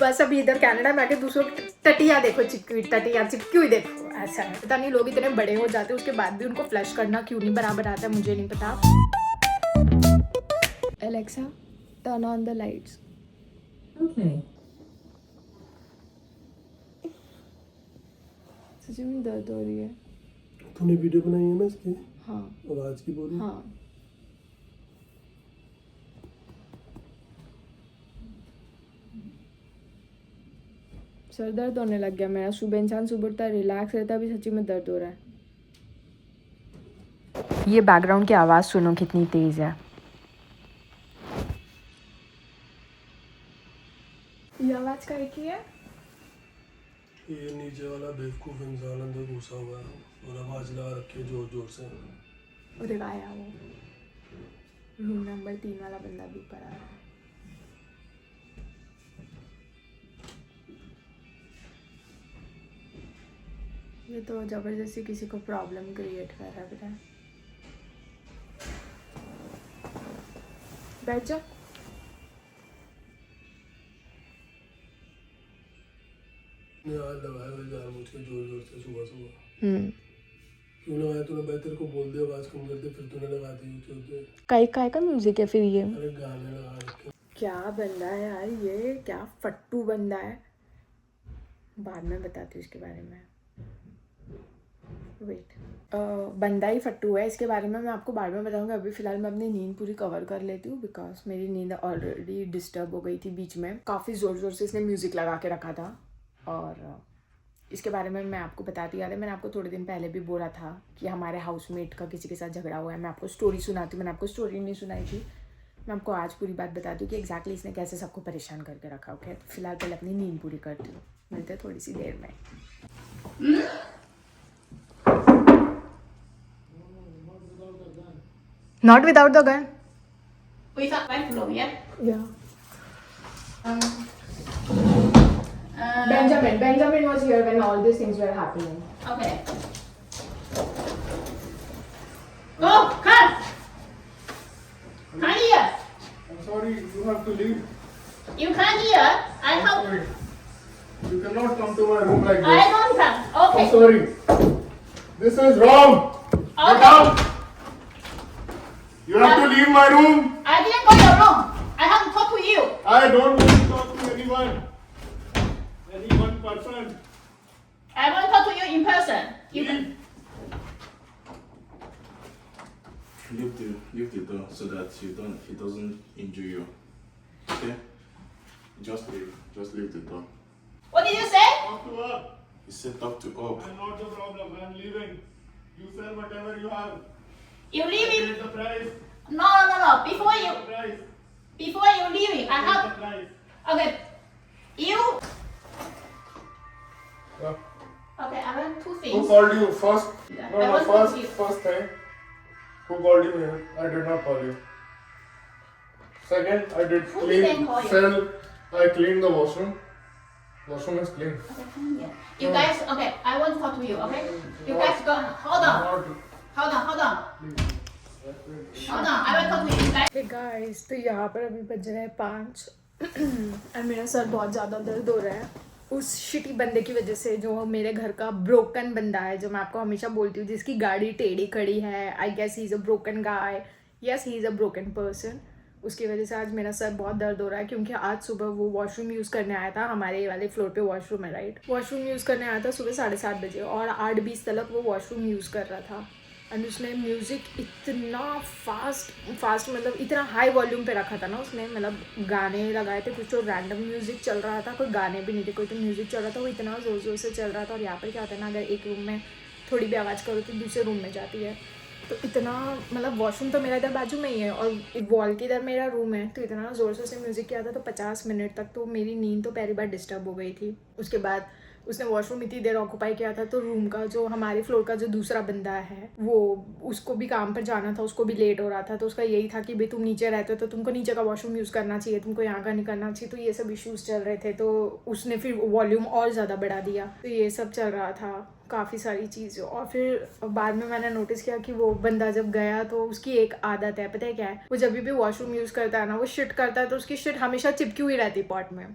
बस अभी इधर कनाडा में आके दूसरों की टटिया देखो, टटिया चिपकी हुई देखो, ऐसा है। पता नहीं लोग इतने बड़े हो जाते हैं उसके बाद भी उनको फ्लश करना क्यों नहीं बराबर आता है, मुझे नहीं पता। Alexa turn on the lights. Okay. सच में दर्द हो रही है। तूने वीडियो बनाई है ना इसकी? हाँ आवाज की बोली? हाँ। सर दर्द होने लग गया मेरा। सुबह इंसान सुबह उठता है रिलैक्स रहता है, अभी सच्ची में दर्द हो रहा है। ये बैकग्राउंड की आवाज़ सुनो कितनी तेज़ है। ये आवाज़ का एक ही है। ये नीचे वाला बेवकूफ इंसान अंदर घुसा हुआ है और आवाज लगा रखी है जोर जोर से। अरे आया वो रूम नंबर 3 वाला बंदा भी पड़ा है। ये तो जबरदस्ती किसी को प्रॉब्लम क्रिएट कर रहा है। बैठ जा। यार लगाया हुआ यार मुझे जोर जोर से सुबह सुबह। क्यों लगाया तूने? भाई तेरे को बोल दिया आवाज कम कर दे, फिर तूने लगा दी यूट्यूब पे। काय का म्यूजिक है फिर ये? अरे गाने लगा रखे। क्या बंदा है यार, ये क्या फट्टू बंदा है। बाद में बताती हूँ इसके बारे में। वेट, बंदा ही फट्टू है, इसके बारे में मैं आपको बाद में बताऊंगा। अभी फिलहाल मैं अपनी नींद पूरी कवर कर लेती हूँ बिकॉज मेरी नींद ऑलरेडी डिस्टर्ब हो गई थी बीच में। काफ़ी ज़ोर ज़ोर से इसने म्यूज़िक लगा के रखा था और इसके बारे में मैं आपको बताती याद है, मैंने आपको थोड़े दिन पहले भी बोला था कि हमारे हाउसमेट का किसी के साथ झगड़ा हुआ है। मैं आपको स्टोरी सुनाती हूँ, मैंने आपको स्टोरी नहीं सुनाई थी। मैं आपको आज पूरी बात बताती हूँ कि एग्जैक्टली इसने कैसे सबको परेशान करके रखा। ओके, फिलहाल पहले अपनी नींद पूरी करती हूँ, मिलते हैं थोड़ी सी देर में। Not without the gun. Without my flow, yeah? Yeah. Uh, Benjamin was here when all these things were happening. Okay. Go, come! Come here! I'm sorry, you have to leave. You come here. I I'm help. sorry. You cannot come to my room like I this. don't come. I'm Okay. sorry. This is wrong. Get Okay. out. You have to leave my room. I didn't go your room. I have to talk to you. I don't want to talk to anyone. Any one person. I want to talk to you in person. You Leave. Leave the door so that it doesn't injure you. Okay? Just leave the door. What did you say? Talk to her. He said talk to up. I'm not the problem. I'm leaving. You sell whatever you have. You leaving? Pay the price. No. Before Pay you the price. leaving, I Pay the have. price. Okay. You. Yeah. Okay. I want two Who things. called you first? Yeah, No, I no, want to talk to you. first thing. Who called you here? I did not call you. Second, I did Who clean. didn't call you? I cleaned the washroom. Washroom is clean. Okay, come here. You guys, okay, I want to talk to you, okay? You guys go, hold on. Hold on. Hold on, I will talk to you guys. Hey guys, तो यहाँ पर अभी बज रहे हैं 5 और मेरा sir बहुत ज़्यादा दर्द हो रहा है उस शिटी बंदे की वजह से, जो मेरे घर का ब्रोकन बंदा है, जो मैं आपको हमेशा बोलती हूँ, जिसकी गाड़ी टेढ़ी खड़ी है। I guess he is a broken guy, yes he is a broken person. उसकी वजह से आज मेरा सर बहुत दर्द हो रहा है क्योंकि आज सुबह वो वॉशरूम यूज़ करने आया था। हमारे वाले फ्लोर पे वॉशरूम है, राइट? वॉशरूम यूज़ करने आया था सुबह 7:30 बजे और 8:20 तक वो वॉशरूम यूज़ कर रहा था। एंड उसने म्यूज़िक इतना फास्ट मतलब इतना हाई वॉल्यूम पे रखा था ना उसने, मतलब गाने लगाए थे, कुछ तो रैंडम म्यूज़िक चल रहा था, कोई गाने भी नहीं थे, कोई तो म्यूज़िक चल रहा था, वो इतना ज़ोर से चल रहा था। और यहाँ पर क्या होता है ना, अगर एक रूम में थोड़ी भी आवाज़ करो तो दूसरे रूम में जाती है, तो इतना मतलब वॉशरूम तो मेरा इधर बाजू में ही है और वॉल के इधर मेरा रूम है, तो इतना ज़ोर से उसने म्यूज़िक किया था तो 50 मिनट तक तो मेरी नींद तो पहली बार डिस्टर्ब हो गई थी। उसके बाद उसने वॉशरूम इतनी देर ऑक्यूपाई किया था, तो रूम का जो हमारे फ्लोर का जो दूसरा बंदा है वो उसको भी काम पर जाना था, उसको भी लेट हो रहा था, तो उसका यही था कि भाई तुम नीचे रहते हो तो तुमको नीचे का वॉशरूम यूज़ करना चाहिए, तुमको यहाँ का नहीं करना चाहिए। तो ये सब इश्यूज़ चल रहे थे, तो उसने फिर वॉल्यूम और ज़्यादा बढ़ा दिया, तो ये सब चल रहा था, काफ़ी सारी चीज़ें। और फिर बाद में मैंने नोटिस किया कि वो बंदा जब गया तो उसकी एक आदत है, पता है क्या है? वो जब भी वॉशरूम यूज़ करता है ना, वो शिट करता है तो उसकी शिट हमेशा चिपकी हुई रहती पॉट में।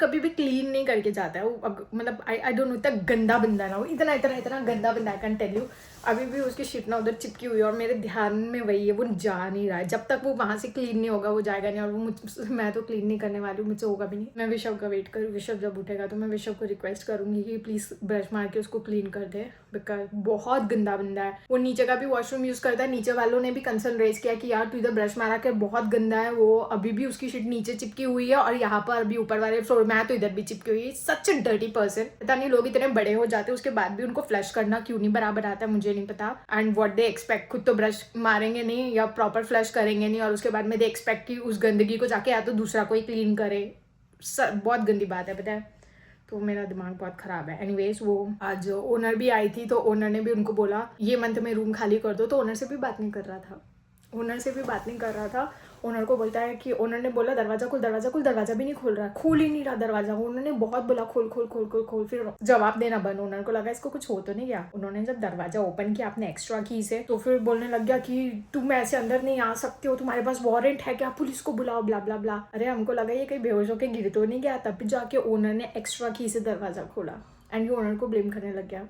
कभी भी क्लीन नहीं करके जाता है वो, मतलब आई डोंट नो, इतना गंदा बंदा है ना वो, इतना इतना इतना गंदा बंदा है, कैन टेल यू। अभी भी उसकी शिट ना उधर चिपकी हुई है और मेरे ध्यान में वही है, वो जा नहीं रहा है। जब तक वो वहाँ से क्लीन नहीं होगा वो जाएगा नहीं, और वो मैं तो क्लीन नहीं करने वाली हूँ, मुझसे होगा भी नहीं। मैं विशव का वेट करूँ, विशव जब उठेगा तो मैं विशव को रिक्वेस्ट करूँगी कि प्लीज़ ब्रश मार के उसको क्लीन कर दे, बिकॉज बहुत गंदा बंदा है वो। नीचे का भी वॉशरूम यूज़ करता है, नीचे वालों ने भी कंसर्न रेज किया कि यार तू इधर ब्रश मारा कर, बहुत गंदा है वो, अभी भी उसकी शिट नीचे चिपकी हुई है और यहाँ पर अभी ऊपर वाले फ्लोर में है तो इधर भी चिपकी हुई है। सच अ डर्टी पर्सन। पता नहीं लोग इतने बड़े हो जाते हैं उसके बाद भी उनको फ्लश करना क्यों नहीं बराबर आता है, मुझे नहीं पता। एंड व्हाट दे एक्सपेक्ट, खुद तो ब्रश मारेंगे नहीं या प्रॉपर फ्लश करेंगे नहीं, और उसके बाद में दे एक्सपेक्ट कि उस गंदगी को जाके या तो दूसरा कोई क्लीन करे। बहुत गंदी बात है, पता है। तो मेरा दिमाग बहुत ख़राब है। एनीवेज वो आज ओनर भी आई थी तो ओनर ने भी उनको बोला ये मंथ में रूम खाली कर दो, तो ओनर से भी बात नहीं कर रहा था। ओनर को बोलता है कि ओनर ने बोला दरवाजा खोल, दरवाजा भी नहीं खोल रहा, खोल ही नहीं रहा दरवाजा। उन्होंने बहुत बोला खोल खोल खोल खोल खोल, फिर जवाब देना बंद। ओनर को लगा इसको कुछ हो तो नहीं गया। उन्होंने जब दरवाजा ओपन किया अपने एक्स्ट्रा की से, तो फिर बोलने लग गया कि तुम ऐसे अंदर नहीं आ सकते हो, तुम्हारे पास वारंट है क्या, पुलिस को बुलाओ, ब्ला ब्ला ब्ला। अरे हमको लगा ये कहीं बेहोश होकर गिर तो नहीं गया, तब जाके ओनर ने एक्स्ट्रा की से दरवाजा खोला एंड ये ओनर को ब्लेम करने लग गया।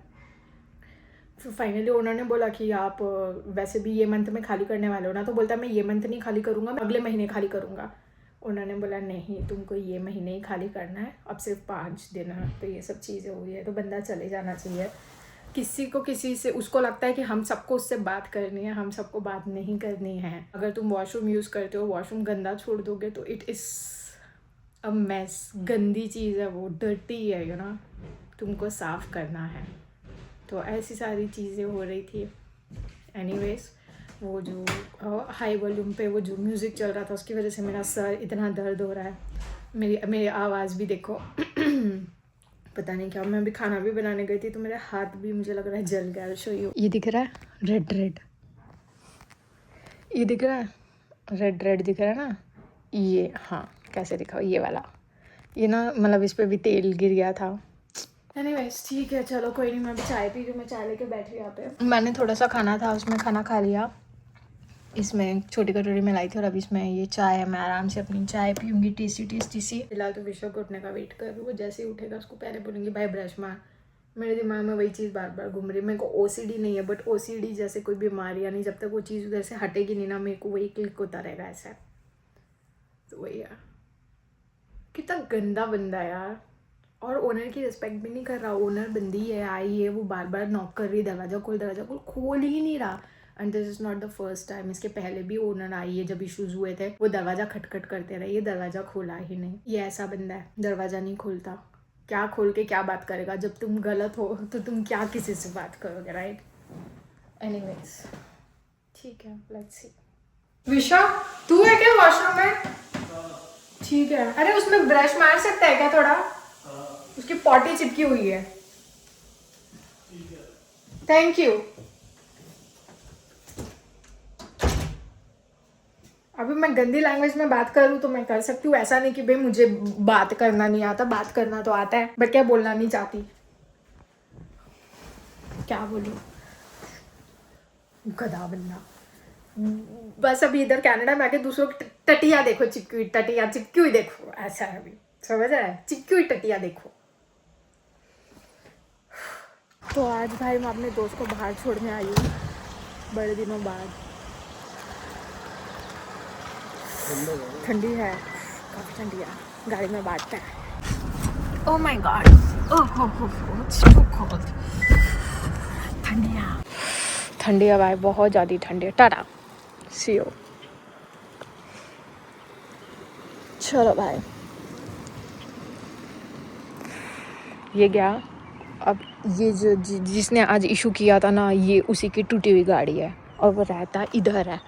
फिर फाइनली ओनर ने बोला कि आप वैसे भी ये मंथ में खाली करने वाले हो ना, तो बोलता मैं ये मंथ नहीं खाली करूँगा, मैं अगले महीने खाली करूँगा। ओनर ने बोला नहीं तुमको ये महीने ही खाली करना है, अब सिर्फ 5 दिन है। तो ये सब चीज़ें हुई है तो बंदा चले जाना चाहिए। किसी को किसी से उसको लगता है कि हम सबको उससे बात करनी है, हम सबको बात नहीं करनी है। अगर तुम वॉशरूम यूज़ करते हो, वॉशरूम गंदा छोड़ दोगे तो इट इज़ अ मेस, गंदी चीज़ है वो, डर्टी है, यू नो, तुमको साफ़ करना है। तो ऐसी सारी चीज़ें हो रही थी। एनीवेज वो जो हाई वॉल्यूम पे वो जो म्यूज़िक चल रहा था उसकी वजह से मेरा सर इतना दर्द हो रहा है, मेरी आवाज़ भी देखो पता नहीं क्या। मैं अभी खाना भी बनाने गई थी तो मेरे हाथ भी मुझे लग रहा है जल गया। शो ये दिख रहा है रेड रेड, ये दिख रहा है रेड रेड दिख रहा है ना ये, हाँ कैसे दिखाओ, ये वाला, ये ना मतलब इस पर भी तेल गिर गया था। एनीवेज ठीक है चलो कोई नहीं, मैं अभी चाय पी रही हूँ, मैं चाय लेके बैठी यहाँ पे। मैंने थोड़ा सा खाना था उसमें खाना खा लिया, इसमें छोटी कटोरी में लाई थी, और अभी इसमें ये चाय है, मैं आराम से अपनी चाय पीऊँगी टेस्टी सी। फिलहाल तो विश्व को उठने का वेट कर रही हूँ, वो जैसे ही उठेगा उसको पहले बोलूँगी भाई ब्रश मार। मेरे दिमाग में वही चीज़ बार बार घूम रही है। मेरे को OCD नहीं है, बट OCD जैसे कोई बीमारी या नहीं, जब तक वो चीज़ उधर से हटेगी नहीं ना, मेरे को वही क्लिक होता रहेगा ऐसा। तो वही यार, कितना गंदा बंदा यार, और ओनर की रिस्पेक्ट भी नहीं कर रहा। ओनर बंदी है, आई है, वो बार बार नॉक कर रही, दरवाजा खोल ही नहीं रहा। And this is not the first time, इसके पहले भी ओनर आई है, जब इश्यूज हुए थे वो दरवाज़ा खटखट करते रहे, ये दरवाज़ा खोला ही नहीं। ये ऐसा बंदा है, दरवाज़ा नहीं खोलता, क्या खोल के क्या बात करेगा। जब तुम गलत हो तो तुम क्या किसी से बात करोगे, राइट। एनीवेज ठीक है, लेट्स सी। विशा तू है क्या वॉशरूम में? ठीक है। अरे उसमें ब्रश मार सकता है क्या थोड़ा, उसकी पॉटी चिपकी हुई है। Thank you. अभी मैं गंदी लैंग्वेज में बात करूँ तो मैं कर सकती हूँ, ऐसा नहीं कि भाई मुझे बात करना नहीं आता, बात करना तो आता है, बट क्या बोलना नहीं चाहती। क्या बोलूँ, गधा बंदा। बस अभी इधर कनाडा में आके दूसरों की टटिया देखो, चिपकी हुई टटिया, चिपकी हुई देखो, ऐसा है अभी, समझ रहा है, चिपकी हुई टटिया देखो। तो आज भाई मैं अपने दोस्त को बाहर छोड़ने आई हूँ बड़े दिनों बाद। ठंडी है, काफ़ी ठंडी है, गाड़ी में बांटते हैं। Oh my god, oh it's too cold. ठंडी है भाई, बहुत ज़्यादा ठंडी है। Tata, see you. चलो भाई, ये गया। अब ये जो जिसने आज इशू किया था ना, ये उसी की टूटी हुई गाड़ी है और वो रहता इधर है।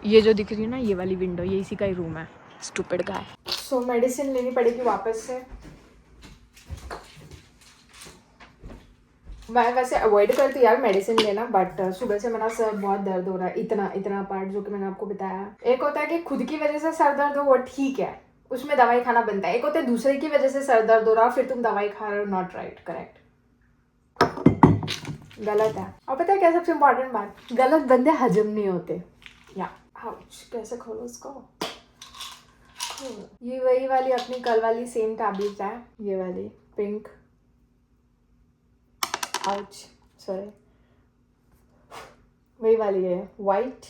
ये जो दिख रही है ना, ये वाली विंडो, ये इसी का ही रूम है। स्टूपिड गाय। सो मेडिसिन लेनी पड़ेगी वापस से। मैं वैसे अवॉइड करती हूँ यार मेडिसिन लेना, बट सुबह से मेरा सर बहुत दर्द हो रहा है। इतना पार्ट जो कि मैंने आपको बताया। एक होता है कि खुद की वजह से सर दर्द हो, वो ठीक है, उसमें दवाई खाना बनता है। एक होता है दूसरे की वजह से सर दर्द हो रहा, फिर तुम दवाई खा रहे हो, नॉट राइट, करेक्ट, गलत है। और पता है क्या सबसे इम्पोर्टेंट बात, गलत बंदे हजम नहीं होते। या कैसे खोलो इसको, ये वही वाली अपनी कल वाली सेम टैबलेट है, ये वाली पिंक, आउच सॉरी, वही वाली है, white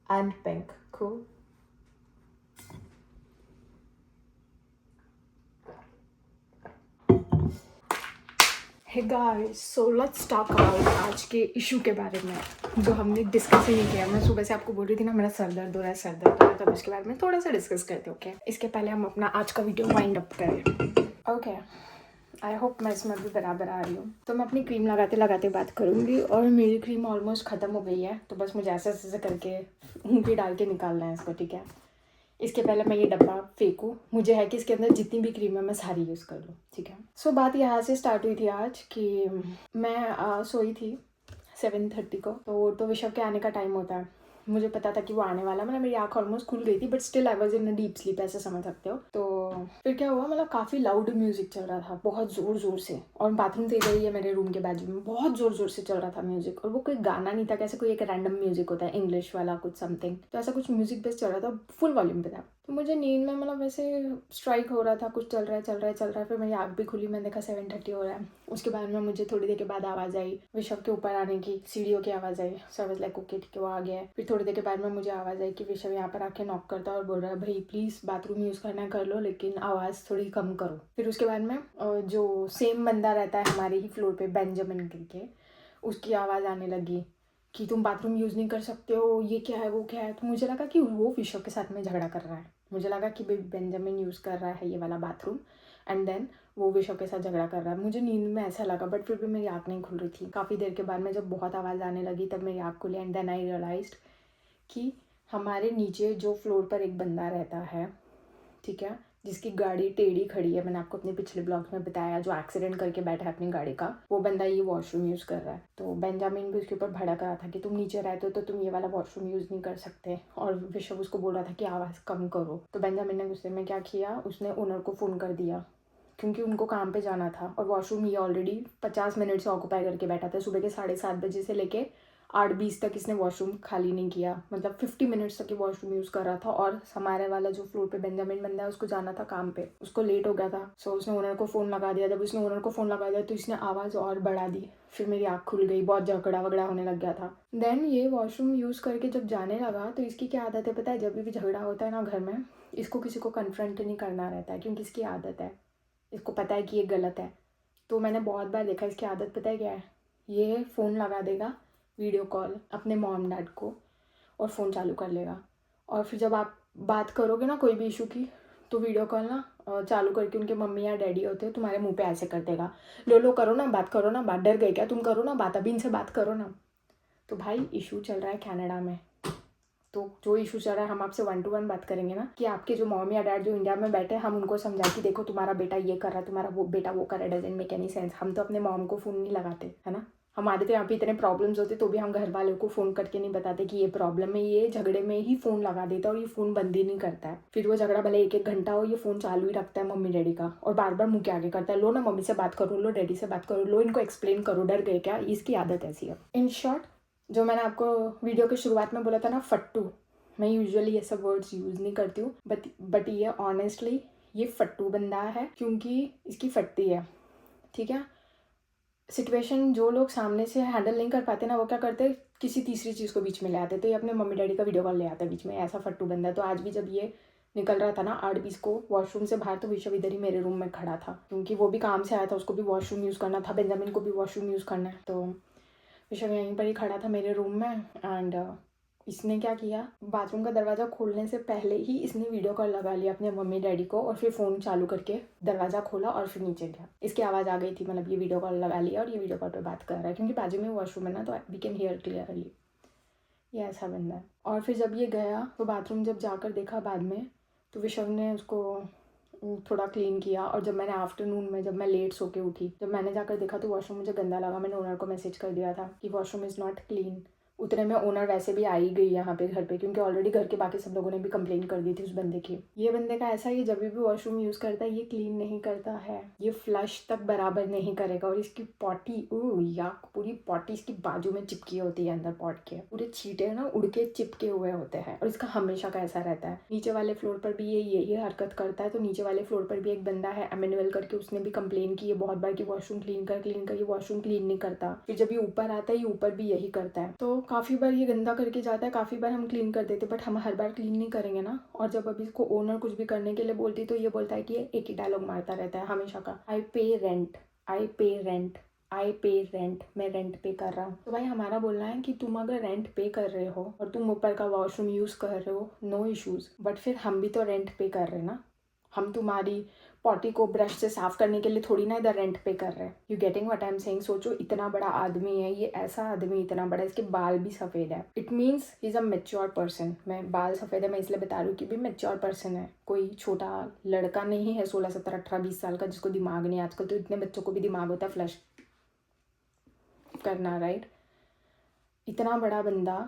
and pink. Cool. Hey guys, so let's talk about आज के इशू के बारे में जो हमने डिस्कस ही नहीं किया। मैं सुबह से आपको बोल रही थी ना, मेरा सर दर्द हो रहा है, सर दर्द हो रहा है, तो इसके बारे में थोड़ा सा डिस्कस करते हैं। ओके, इसके पहले हम अपना आज का वीडियो वाइंड अप करें। ओके, आई होप मैं इसमें भी बराबर आ रही हूँ। तो मैं अपनी क्रीम लगाते लगाते बात करूँगी, और मेरी क्रीम ऑलमोस्ट ख़त्म हो गई है, तो बस मुझे ऐसे ऐसे करके ऊँगली डाल के निकालना है इसको, ठीक है। इसके पहले मैं ये डब्बा फेंकूँ, मुझे है कि इसके अंदर जितनी भी क्रीम है मैं सारी यूज़ कर लूँ, ठीक है। सो बात यहाँ से स्टार्ट हुई थी आज कि मैं सोई थी 7:30 को, तो विशव के आने का टाइम होता है। मुझे पता था कि वो आने वाला, मतलब मेरी आँख ऑलमोस्ट खुल गई थी, but still I was in a deep sleep, ऐसे समझ सकते हो। तो फिर क्या हुआ, मतलब काफ़ी लाउड म्यूजिक चल रहा था, बहुत ज़ोर ज़ोर से, और बाथरूम तो इधर ही है मेरे रूम के बाजू में, बहुत ज़ोर ज़ोर से चल रहा था म्यूजिक। और वो कोई गाना नहीं था, कैसे कोई एक रैंडम म्यूजिक होता है इंग्लिश वाला कुछ समथिंग, तो ऐसा कुछ म्यूजिक बेस चल रहा था, फुल वॉल्यूम पे था। तो मुझे नींद में मतलब वैसे स्ट्राइक हो रहा था, कुछ चल रहा है। फिर मेरी आँख भी खुली, मैंने देखा 7:30 हो रहा है। उसके बाद में मुझे थोड़ी देर के बाद आवाज़ आई विशव के ऊपर आने की, सीढ़ियों की आवाज़ आई। सो आई वाज लाइक ओके ठीक है, वो आ गया है। फिर थोड़ी देर के बाद में मुझे आवाज़ आई कि विशव यहाँ पर आके नॉक करता है और बोल रहा है भाई प्लीज़ बाथरूम यूज़ करना है कर लो, लेकिन आवाज़ थोड़ी कम करो। फिर उसके बाद में जो सेम बंदा रहता है हमारे ही फ्लोर पे, बेंजामिन करके, उसकी आवाज़ आने लगी कि तुम बाथरूम यूज़ नहीं कर सकते हो, ये क्या है वो क्या है। तो मुझे लगा कि वो विशव के साथ में झगड़ा कर रहा है, मुझे लगा कि भाई बेंजामिन यूज़ कर रहा है ये वाला बाथरूम, एंड देन वो विशव के साथ झगड़ा कर रहा है। मुझे नींद में ऐसा लगा, बट फिर भी मेरी आँख नहीं खुल रही थी। काफ़ी देर के बाद में जब बहुत आवाज़ आने लगी तब मेरी आँख खुली, एंड देन आई रियलाइज्ड कि हमारे नीचे जो फ्लोर पर एक बंदा रहता है, ठीक है, जिसकी गाड़ी टेढ़ी खड़ी है, मैंने आपको अपने पिछले ब्लॉग में बताया, जो एक्सीडेंट करके बैठा है अपनी गाड़ी का, वो बंदा ये वॉशरूम यूज़ कर रहा है। तो बेंजामिन भी उसके ऊपर भड़क रहा था कि तुम नीचे रहते हो तो तुम ये वाला वॉशरूम यूज़ नहीं कर सकते, और विशव उसको बोल रहा था कि आवाज़ कम करो। तो बेंजामिन ने गुस्से में क्या किया, उसने ओनर को फ़ोन कर दिया, क्योंकि उनको काम पे जाना था, और वॉशरूम ये ऑलरेडी 50 मिनट से ऑक्यूपाई करके बैठा था। सुबह के 7:30 बजे से लेके 8:20 तक इसने वॉशरूम खाली नहीं किया, मतलब 50 मिनट्स तक ये वॉशरूम यूज़ कर रहा था। और हमारे वाला जो फ्लोर पे बेंजामिन बंदा है उसको जाना था काम पे, उसको लेट हो गया था। सो उसने ओनर को फ़ोन लगा दिया। जब उसने ओनर को फ़ोन लगा दिया तो इसने आवाज़ और बढ़ा दी। फिर मेरी आँख खुल गई, बहुत झगड़ा वगड़ा होने लग गया था। देन ये वॉशरूम यूज़ करके जब जाने लगा तो इसकी क्या आदत है पता है, जब भी झगड़ा होता है ना घर में, इसको किसी को कन्फ्रंट नहीं करना रहता है, क्योंकि इसकी आदत है, इसको पता है कि ये गलत है। तो मैंने बहुत बार देखा इसकी आदत पता है क्या है, ये फ़ोन लगा देगा वीडियो कॉल अपने मॉम डैड को, और फ़ोन चालू कर लेगा, और फिर जब आप बात करोगे ना कोई भी इशू की, तो वीडियो कॉल ना चालू करके उनके मम्मी या डैडी होते हैं तुम्हारे मुंह पे ऐसे कर देगा, लो करो ना बात, करो ना बात, डर गए क्या तुम, करो ना बात, अभी इनसे बात करो ना। तो भाई इशू चल रहा है कनाडा में, तो जो इशू चल रहा है हम आपसे 1 to 1 बात करेंगे ना, कि आपके जो मॉम या डैड जो इंडिया में बैठे हैं, हम उनको समझाए कि देखो तुम्हारा बेटा ये कर रहा है, तुम्हारा वो बेटा वो कर रहा है, डजंट मेक एनी सेंस। हम तो अपने मॉम को फ़ोन नहीं लगाते, है ना। हमारे तो यहाँ पे इतने प्रॉब्लम्स होते तो भी हम घर वालों को फ़ोन करके नहीं बताते कि ये प्रॉब्लम है, ये झगड़े में ही फ़ोन लगा देता है और ये फ़ोन बंद ही नहीं करता है। फिर वो झगड़ा भले 1-1 घंटा हो, ये फ़ोन चालू ही रखता है मम्मी डैडी का, और बार बार मुँह के आगे करता है, लो ना मम्मी से बात करो, लो डैडी से बात करो, लो इनको एक्सप्लेन करो, डर गए क्या। इसकी आदत ऐसी है। इन शॉर्ट, जो मैंने आपको वीडियो की शुरुआत में बोला था ना, फट्टू, मैं यूजुअली ये सब वर्ड्स यूज़ नहीं करती हूँ, बट ये ऑनेस्टली ये फट्टू बंदा है, क्योंकि इसकी फटती है, ठीक है। सिचुएशन जो लोग सामने से हैंडल नहीं कर पाते ना, वो क्या करते हैं, किसी तीसरी चीज़ को बीच में ले आते, तो ये अपने मम्मी डैडी का वीडियो कॉल ले आता है बीच में, ऐसा फट्टू बंदा है। तो आज भी जब ये निकल रहा था ना 8:20 को वॉशरूम से बाहर, तो विशव इधर ही मेरे रूम में खड़ा था, क्योंकि वो भी काम से आया था, उसको भी वॉशरूम यूज़ करना था, बेंजामिन को भी वॉशरूम यूज़ करना है। तो विशव यहीं पर ही खड़ा था मेरे रूम में, एंड इसने क्या किया, बाथरूम का दरवाज़ा खोलने से पहले ही इसने वीडियो कॉल लगा लिया अपने मम्मी डैडी को, और फिर फ़ोन चालू करके दरवाज़ा खोला और फिर नीचे गया। इसकी आवाज़ आ गई थी, मतलब ये वीडियो कॉल लगा लिया और ये वीडियो कॉल पे बात कर रहा है, क्योंकि बाजू में वॉशरूम है ना, तो वी कैन हियर क्लियरली। ये ऐसा बंदा है। और फिर जब ये गया तो बाथरूम जब जाकर देखा बाद में, तो विशव ने उसको थोड़ा क्लीन किया, और जब मैंने आफ्टरनून में, जब मैं लेट सो के उठी, जब मैंने जाकर देखा तो वॉशरूम मुझे गंदा लगा। मैंने ओनर को मैसेज कर दिया था कि वॉशरूम इज़ नॉट क्लीन। उतने में ओनर वैसे भी आ ही गई यहाँ पे घर पे, क्योंकि ऑलरेडी घर के बाकी सब लोगों ने भी कंप्लेन कर दी थी उस बंदे की। ये बंदे का ऐसा, ये जब भी वॉशरूम यूज़ करता है ये क्लीन नहीं करता है, ये फ्लश तक बराबर नहीं करेगा, और इसकी पॉटी याक, पूरी पॉटी इसकी बाजू में चिपकी होती है, अंदर पॉट के पूरे छींटे ना उड़ के चिपके हुए होते हैं, और इसका हमेशा का ऐसा रहता है। नीचे वाले फ्लोर पर भी ये यही हरकत करता है। तो नीचे वाले फ्लोर पर भी एक बंदा है एमेनुअल करके, उसने भी कंप्लेन की है बहुत बार कि वॉशरूम क्लीन कर, ये वॉशरूम क्लीन नहीं करता। फिर जब ये ऊपर आता है ये ऊपर भी यही करता है। तो काफ़ी बार ये गंदा करके जाता है, काफ़ी बार हम क्लीन कर देते, बट हम हर बार क्लीन नहीं करेंगे ना। और जब अभी इसको ओनर कुछ भी करने के लिए बोलती तो ये बोलता है कि ये एक ही डायलॉग मारता रहता है हमेशा का, आई पे रेंट, आई पे रेंट, आई पे रेंट, मैं रेंट पे कर रहा हूँ। तो भाई हमारा बोलना है कि तुम अगर रेंट पे कर रहे हो और तुम ऊपर का वॉशरूम यूज़ कर रहे हो, नो इश्यूज़, बट फिर हम भी तो रेंट पे कर रहे हैं ना। हम तुम्हारी पॉटी को ब्रश से साफ करने के लिए थोड़ी ना इधर रेंट पे कर रहे हैं। You getting what I am saying? सोचो इतना बड़ा आदमी है ये, ऐसा आदमी इतना बड़ा, इसके बाल भी सफ़ेद है, it means he is a mature person. मैं बाल सफ़ेद है मैं इसलिए बता रही हूँ कि भी मेच्योर पर्सन है, कोई छोटा लड़का नहीं है 16, 17, 18, 20 साल का जिसको दिमाग नहीं। आजकल तो इतने बच्चों को भी दिमाग होता है फ्लश करना, राइट? इतना बड़ा बंदा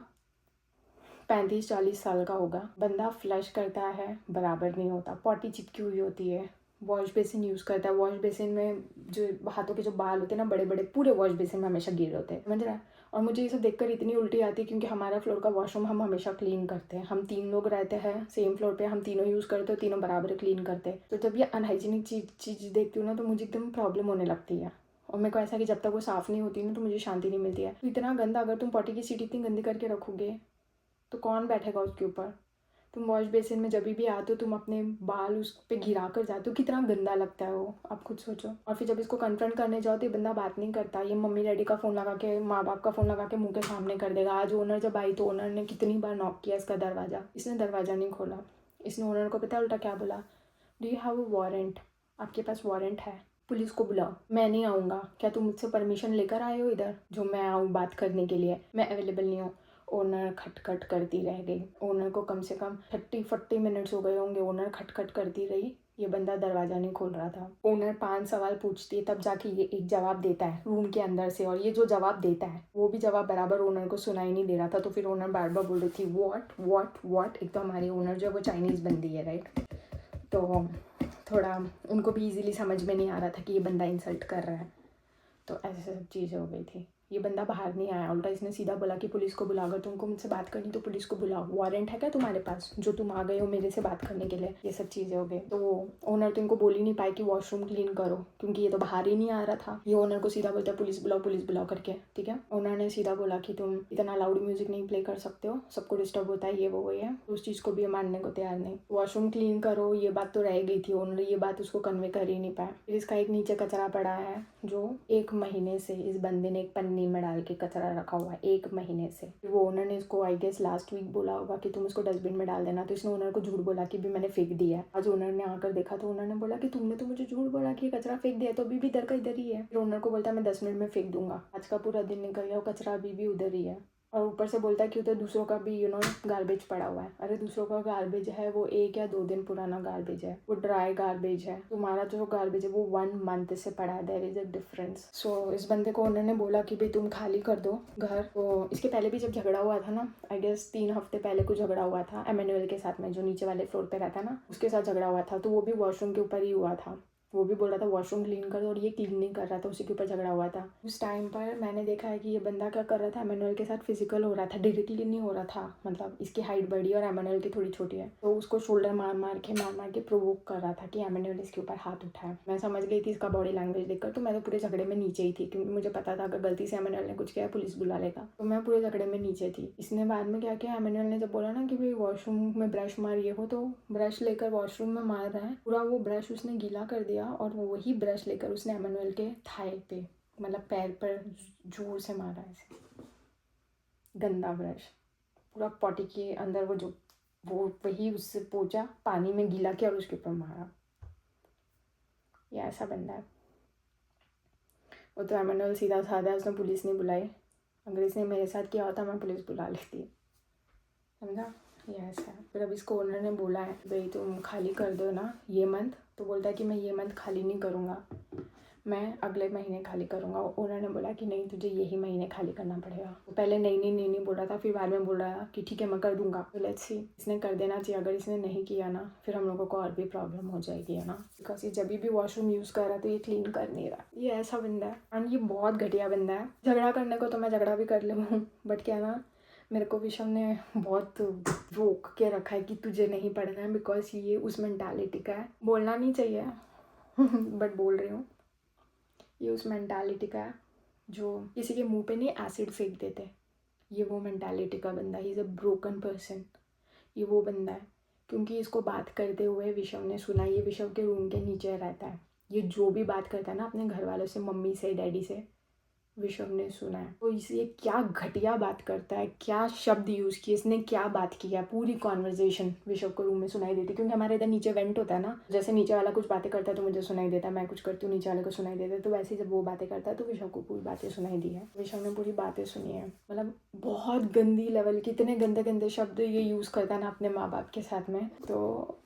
35-40 साल का होगा, बंदा फ्लश करता है बराबर नहीं होता, पॉटी चिपकी हुई होती है, वॉश बेसिन यूज़ करता है, वॉश बेसिन में जो हाथों के जो बाल होते हैं ना बड़े बड़े, पूरे वॉश बेसिन में हमेशा गिर होते हैं, समझ रहा है? और मुझे ये सब देखकर इतनी उल्टी आती है क्योंकि हमारा फ्लोर का वॉशरूम हम हमेशा क्लीन करते हैं। हम 3 लोग रहते हैं सेम फ्लोर पे, हम तीनों यूज़ करते हैं, तीनों बराबर क्लीन करते हैं। तो जब ये अनहाइजीनिक चीज़ देखती हूँ ना तो मुझे एकदम प्रॉब्लम होने लगती है, और मेरे को ऐसा कि जब तक वो साफ़ नहीं होती ना तो मुझे शांति नहीं मिलती है। तो इतना गंदा, अगर तुम पॉटी की सीट इतनी गंदी करके रखोगे तो कौन बैठेगा उसके ऊपर? तुम वॉश बेसिन में जब भी आते हो तुम अपने बाल उस पर गिरा कर जाते हो, कितना गंदा लगता है वो, आप खुद सोचो। और फिर जब इसको कन्फ्रंट करने जाओ तो ये बंदा बात नहीं करता, ये मम्मी डैडी का फ़ोन लगा के, माँ बाप का फ़ोन लगा के मुंह के सामने कर देगा। आज ओनर जब आई तो ओनर ने कितनी बार नॉक किया इसका दरवाज़ा, इसने दरवाज़ा नहीं खोला। इसने ओनर को पता है उल्टा क्या बोला, do you have a warrant? आपके पास वारंट है? पुलिस को बुलाओ, मैं नहीं आऊँगा। क्या तुम मुझसे परमिशन लेकर आए हो इधर जो मैं आऊँ बात करने के लिए? मैं अवेलेबल नहीं हूँ। ओनर खटखट करती रह गई। ओनर को कम से कम 30-40 मिनट्स हो गए होंगे, ओनर खटखट करती रही, ये बंदा दरवाज़ा नहीं खोल रहा था। ओनर 5 सवाल पूछती है तब जाके ये एक जवाब देता है रूम के अंदर से, और ये जो जवाब देता है वो भी जवाब बराबर ओनर को सुनाई नहीं दे रहा था। तो फिर ओनर बार बार बोल रही थी व्हाट व्हाट व्हाट। एक तो हमारी ओनर जो है वो चाइनीज़ बंदी है, राइट? तो थोड़ा उनको भी इजीली समझ में नहीं आ रहा था कि ये बंदा इंसल्ट कर रहा है, तो ऐसे सब चीज़ें हो गई थी। ये बंदा बाहर नहीं आया, उल्टा इसने सीधा बोला कि पुलिस को बुलाओ, अगर तुमको मुझसे बात करनी तो पुलिस को बुलाओ, वारंट है क्या तुम्हारे पास जो तुम आ गए हो मेरे से बात करने के लिए? ये सब चीज़ें हो गई। तो ओनर तो इनको बोल ही नहीं पाए कि वॉशरूम क्लीन करो, क्योंकि ये तो बाहर ही नहीं आ रहा था। ये ओनर को सीधा बोलता है पुलिस बुलाओ करके, ठीक है? ओनर ने सीधा बोला कि तुम इतना लाउड म्यूजिक नहीं प्ले कर सकते हो, सबको डिस्टर्ब होता है, ये वो है। उस चीज़ को भी मानने को तैयार नहीं। वॉशरूम क्लीन करो ये बात तो रह गई थी, ओनर ये बात उसको कन्वे कर ही नहीं पाया। फिर इसका एक नीचे कचरा पड़ा है जो 1 महीने से इस बंदे ने एक पन्नी में डाल के कचरा रखा हुआ है, 1 महीने से। वो ओनर ने इसको आई गेस लास्ट वीक बोला होगा कि तुम इसको डस्टबिन में डाल देना, तो इसने ओनर को झूठ बोला कि भी मैंने फेंक दिया है। आज ओनर ने आकर देखा तो ओनर ने बोला कि तुमने तो मुझे झूठ बोला कि कचरा फेंक दिया, तो अभी भी इधर का इधर ही है। फिर ओनर को बोलता है मैं 10 मिनट में फेंक दूंगा। आज का पूरा दिन निकल गया, वो कचरा अभी भी उधर ही है, और ऊपर से बोलता है कि उधर दूसरों का भी गार्बेज पड़ा हुआ है। अरे दूसरों का गार्बेज है वो 1 या 2 दिन पुराना गार्बेज है, वो ड्राई गार्बेज है। तुम्हारा जो गार्बेज है वो 1 मंथ से पड़ा है, देयर इज अ डिफरेंस। सो इस बंदे को उन्होंने बोला कि भाई तुम खाली कर दो घर। तो इसके पहले भी जब झगड़ा हुआ था ना, आई गेस 3 हफ्ते पहले कुछ झगड़ा हुआ था एमेनुअल के साथ में, जो नीचे वाले फ्लोर पे रहता है ना, उसके साथ झगड़ा हुआ था। तो वो भी वॉशरूम के ऊपर ही हुआ था। वो भी बोल रहा था वॉशरूम क्लीन कर दो, और ये क्लीन नहीं कर रहा था, उसी के ऊपर झगड़ा हुआ था। उस टाइम पर मैंने देखा है कि ये बंदा क्या कर रहा था, एमेनुअल के साथ फिजिकल हो रहा था, डायरेक्टली नहीं हो रहा था। मतलब इसकी हाइट बड़ी और एमेनुअल की थोड़ी छोटी है, तो उसको शोल्डर मार मार के प्रोवोक कर रहा था कि एमेनुअल इसके ऊपर हाथ उठाए। मैं समझ गई थी इसका बॉडी लैंग्वेज देखकर, तो मैं तो पूरे झगड़े में नीचे ही थी, क्योंकि मुझे पता था अगर गलती से एमेनुअल ने कुछ किया पुलिस बुला लेगा। तो मैं पूरे झगड़े में नीचे थी। इसने बाद में क्या किया, एमेनुअल ने जब बोला ना कि भाई वॉशरूम में ब्रश मारिए हो, तो ब्रश लेकर वॉशरूम में मार रहा है, पूरा वो ब्रश उसने गीला कर दिया, और वही ब्रश लेकर उसने एमेनुअल के थाई पे, मतलब पैर पर जोर से मारा ऐसे, गंदा ब्रश पूरा पॉटी के अंदर, वो वही उससे पोंछा, पानी में गीला किया और उसके ऊपर मारा। ये ऐसा बंदा है। वो तो एमेनुअल सीधा साधा है, उसने पुलिस नहीं बुलाई। अगर इसने मेरे साथ किया होता मैं पुलिस बुला लेती, समझा? ये ऐसा है। फिर अब इसको ओनर ने बोला है भाई तुम खाली कर दो ना ये मंथ, तो बोलता है कि मैं ये मंथ खाली नहीं करूँगा, मैं अगले महीने खाली करूँगा। ओनर ने बोला कि नहीं, तुझे यही महीने खाली करना पड़ेगा। तो पहले नहीं बोल रहा था, फिर बाद में बोल रहा था कि ठीक है मैं कर दूंगा। तो लेट्स सी, इसने कर देना चाहिए। अगर इसने नहीं किया ना, फिर हम लोगों को और भी प्रॉब्लम हो जाएगी, है ना। बिकॉज ये जब भी वॉशरूम यूज़ कर रहा है तो ये क्लीन कर नहीं रहा। ये ऐसा बंदा है एंड ये बहुत घटिया बंदा है। झगड़ा करने को तो मैं झगड़ा भी कर लूँ, बट क्या ना, मेरे को विषम ने बहुत रोक के रखा है कि तुझे नहीं पढ़ना है, बिकॉज ये उस मेंटालिटी का है। बोलना नहीं चाहिए बट बोल रही हूँ। ये उस मेंटालिटी का है जो किसी के मुंह पे नहीं एसिड फेंक देते। ये वो मेंटालिटी का बंदा, ही इज़ अ ब्रोकन पर्सन। ये वो बंदा है, क्योंकि इसको बात करते हुए विषम ने सुना। ये विषम के रूम के नीचे रहता है। ये जो भी बात करता है ना अपने घर वालों से, मम्मी से, डैडी से, विषम ने सुना है। तो इसलिए क्या घटिया बात करता है, क्या शब्द यूज़ किए इसने, क्या बात किया, पूरी कॉन्वर्जेशन विषम को रूम में सुनाई देती। क्योंकि हमारे इधर नीचे वेंट होता है ना, जैसे नीचे वाला कुछ बातें करता है तो मुझे सुनाई देता है, मैं कुछ करती हूँ नीचे वाले को सुनाई देता है। तो वैसे जब वो बातें करता है तो विषम को पूरी बातें सुनाई दी है। विषम ने पूरी बातें सुनी है। मतलब बहुत गंदी लेवल की, इतने गंदे गंदे शब्द ये यूज़ करता है ना अपने माँ बाप के साथ में। तो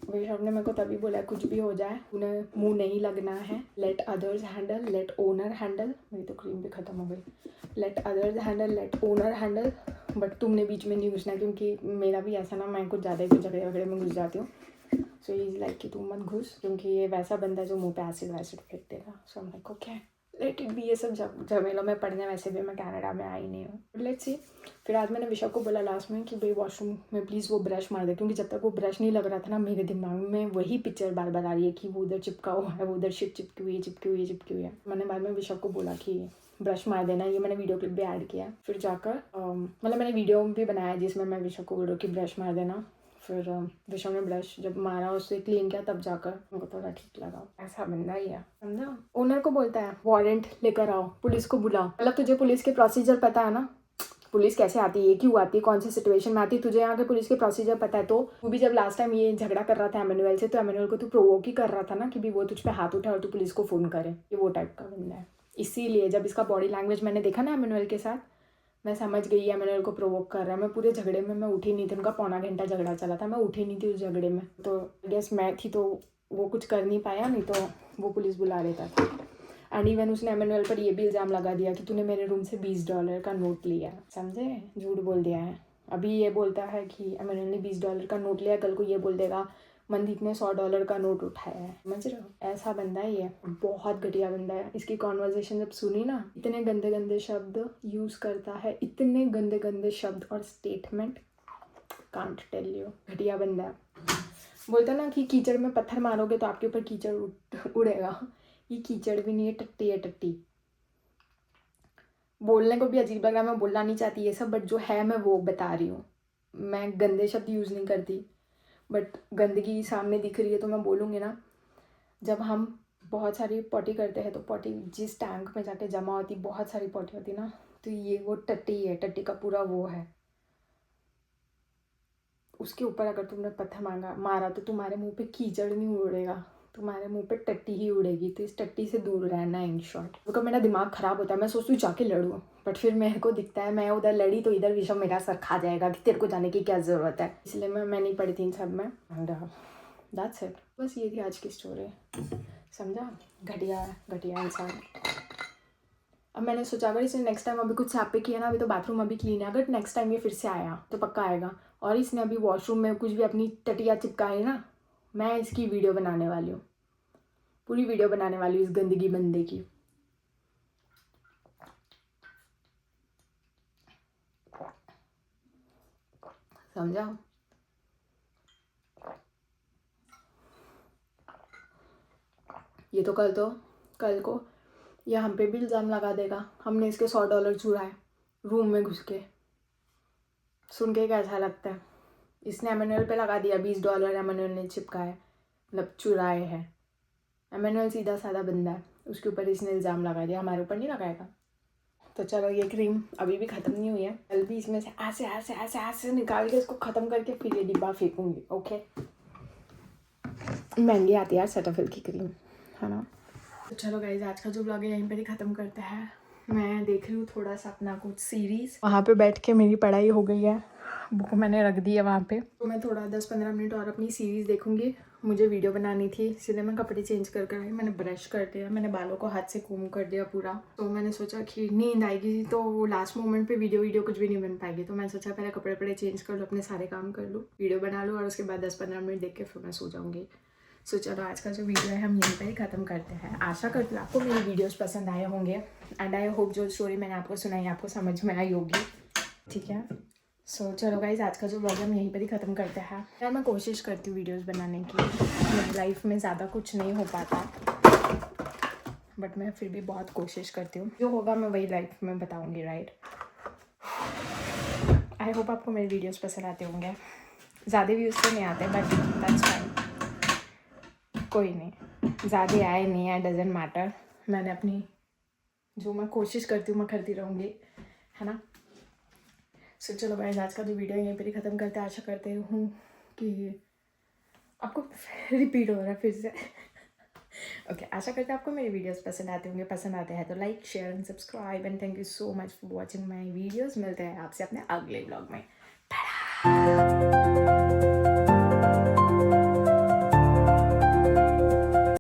विषम ने मेरे को तभी बोला, कुछ भी हो जाए उन्हें मुंह नहीं लगना है। Let others handle, let owner handle. मेरी तो क्रीम भी ख़त्म हो गई। Let others handle, let owner handle, but तुमने बीच में नहीं घुसना, क्योंकि मेरा भी ऐसा ना, मैं कुछ ज़्यादा ही कुछ झगड़े वगड़े में घुस जाती हूँ। सो ही इज़ लाइक कि तुम मत घुस, क्योंकि ये वैसा बंदा है जो मुँह पे एसिड वैसिड फेंक देगा। सो हम like okay, let it be. ये सब झमेलों में पढ़ने वैसे भी मैं कनाडा में आई नहीं हूँ, लेट्स सी। फिर आज मैंने विशा को बोला लास्ट में कि भाई वॉशरूम में प्लीज़ वो ब्रश मार दे, क्योंकि जब तक वो ब्रश नहीं लग रहा था ना, मेरे दिमाग में वही पिक्चर बार बार आ रही है कि वो उधर चिपका हुआ है, वो उधर शिट चिपकी हुई है। मैंने बाद में विशा को बोला कि ब्रश मार देना। ये मैंने वीडियो क्लिप भी ऐड किया। फिर जाकर मतलब मैंने वीडियो भी बनाया जिसमें मैं विशा को बोल रही हूँ कि ब्रश मार देना। फिर विषम ने ब्रश जब मारा, उससे क्लीन किया, तब जाकर उनको थोड़ा ठीक लगा। ऐसा बंदा ही है, समझा। ओनर को बोलता है वारंट लेकर आओ, पुलिस को बुलाओ। मतलब तुझे पुलिस के प्रोसीजर पता है ना, पुलिस कैसे आती है, क्यों आती है, कौन सी सिचुएशन में आती है, तुझे यहाँ के पुलिस के प्रोसीजर पता है। तो वो भी जब लास्ट टाइम ये झगड़ा कर रहा था एमेनुअल से, तो एमेनुअल को तू प्रोवोक ही कर रहा था ना कि भी वो तुझ पे हाथ उठाए और तू पुलिस को फ़ोन करे। ये वो टाइप का बंदा है। इसीलिए जब इसका बॉडी लैंग्वेज मैंने देखा ना एमेनुअल के साथ, मैं समझ गई एमेनुअल को प्रोवोक कर रहा है। मैं पूरे झगड़े में मैं उठी नहीं थी, उनका पौना घंटा झगड़ा चला था, मैं उठी नहीं थी उस झगड़े में। तो गेस मैं थी तो वो कुछ कर नहीं पाया, नहीं तो वो पुलिस बुला लेता था। एंड इवन उसने एमेनुअल पर ये भी इल्ज़ाम लगा दिया कि तूने मेरे रूम से $20 का नोट लिया, समझे, झूठ बोल दिया है। अभी ये बोलता है कि एमेनुअल ने $20 का नोट लिया, कल को ये बोल देगा मनदीप ने $100 का नोट उठाया है। समझ रहे हो, ऐसा बंदा ही है, बहुत घटिया बंदा है। इसकी कॉन्वर्जेशन जब सुनी ना, इतने गंदे गंदे शब्द यूज़ करता है, इतने गंदे गंदे शब्द और स्टेटमेंट, कांट टेल यू। घटिया बंदा है। बोलता ना कि कीचड़ में पत्थर मारोगे तो आपके ऊपर कीचड़ उड़ेगा। ये कीचड़ भी नहीं है, टट्टी है, टट्टी। बोलने को भी अजीब लग रहा है, मैं बोलना नहीं चाहती ये सब, बट जो है मैं वो बता रही हूँ। मैं गंदे शब्द यूज़ नहीं करती, बट गंदगी सामने दिख रही है तो मैं बोलूँगी ना। जब हम बहुत सारी पॉटी करते हैं तो पॉटी जिस टैंक में जाके जमा होती, बहुत सारी पॉटी होती ना, तो ये वो टट्टी है, टट्टी का पूरा वो है। उसके ऊपर अगर तुमने पत्थर मारा तो तुम्हारे मुंह पे कीचड़ नहीं उड़ेगा, तुम्हारे मुंह पे टट्टी ही उड़ेगी। तो इस टट्टी से दूर रहना इन शॉर्ट। क्योंकि मेरा दिमाग ख़राब होता है, मैं सोचती हूँ जाके लड़ूँ, बट फिर मेरे को दिखता है मैं उधर लड़ी तो इधर विषम मेरा सर खा जाएगा कि तेरे को जाने की क्या ज़रूरत है। इसलिए मैं नहीं पढ़ी थी इन सब में। And that's it. बस ये थी आज की स्टोरी, समझा। घटिया इंसान। अब मैंने सोचा अगर इसने नेक्स्ट टाइम अभी कुछ छापे किया ना, अभी तो बाथरूम अभी क्लीन है, अगर नेक्स्ट टाइम ये फिर से आया तो पक्का आएगा। और इसने अभी वॉशरूम में कुछ भी अपनी टटिया चिपकाई ना, मैं इसकी वीडियो बनाने वाली हूँ, पूरी वीडियो बनाने वाली हूँ इस गंदगी बंदे की। समझा। ये तो कल को ये हम पे भी इल्ज़ाम लगा देगा, हमने इसके $100 चुराए रूम में घुस के। सुन के कैसा लगता है। इसने एमेनुअल पे लगा दिया $20, एमेनुअल ने चिपकाए, मतलब चुराए हैं। एमेनुअल सीधा साधा बंदा है, उसके ऊपर इसने इल्ज़ाम लगा दिया, हमारे ऊपर नहीं लगाएगा। तो चलो ये क्रीम अभी भी ख़त्म नहीं हुई है, कल भी इसमें से ऐसे निकाल के इसको ख़त्म करके फिर ये डिब्बा फेंकूँगी। ओके, महंगी आती है यार सेटाफिल की क्रीम, है ना। तो चलो गाइस, आज का जो ब्लॉग है यहीं पर ही ख़त्म करते हैं। मैं देख रही हूँ थोड़ा सा अपना कुछ सीरीज़, वहाँ पे बैठ के मेरी पढ़ाई हो गई है, बुक मैंने रख दी है वहाँ पे, तो मैं थोड़ा 10-15 मिनट और अपनी सीरीज़ देखूँगी। मुझे वीडियो बनानी थी, इसलिए मैं कपड़े चेंज कर आई। मैंने ब्रश कर दिया, मैंने बालों को हाथ से कूम कर दिया पूरा। तो मैंने सोचा कि नींद आएगी तो लास्ट मोमेंट पे वीडियो कुछ भी नहीं बन पाएगी, तो मैंने सोचा पहले कपड़े चेंज कर लूँ, अपने सारे काम कर लूँ, वीडियो बना लूँ और उसके बाद 10-15 मिनट देख के फिर मैं सो जाऊँगी। सो चलो आज का जो वीडियो है हम यहीं पर ही ख़त्म करते हैं। आशा करती हूँ आपको मेरी वीडियोस पसंद आए होंगे एंड आई होप जो स्टोरी मैंने आपको सुनाई आपको समझ में आई होगी, ठीक है। सो चलो गाइज, आज का जो व्लॉग हम यहीं पर ही ख़त्म करते हैं। यार मैं कोशिश करती हूँ वीडियोस बनाने की, मेरी लाइफ में ज़्यादा कुछ नहीं हो पाता, बट मैं फिर भी बहुत कोशिश करती हूँ। जो होगा मैं वही लाइफ में बताऊँगी, राइट। आई होप आपको मेरे वीडियोस पसंद आते होंगे। ज़्यादा व्यूज़ तो नहीं आते बट दैट्स फाइन, कोई नहीं, ज़्यादा आए नहीं आए डजेंट मैटर। मैंने अपनी जो मैं कोशिश करती हूँ मैं करती रहूँगी, है ना। सो चलो गाइस, आज का जो वीडियो यहीं पर ही ख़त्म करते हैं। आशा करते हूँ कि आपको रिपीट हो रहा है फिर से ओके आशा करते हैं आपको मेरे वीडियोस पसंद आते होंगे। पसंद आते हैं तो like share and subscribe and thank you so much for watching my videos. मिलते हैं आपसे अपने अगले व्लॉग में।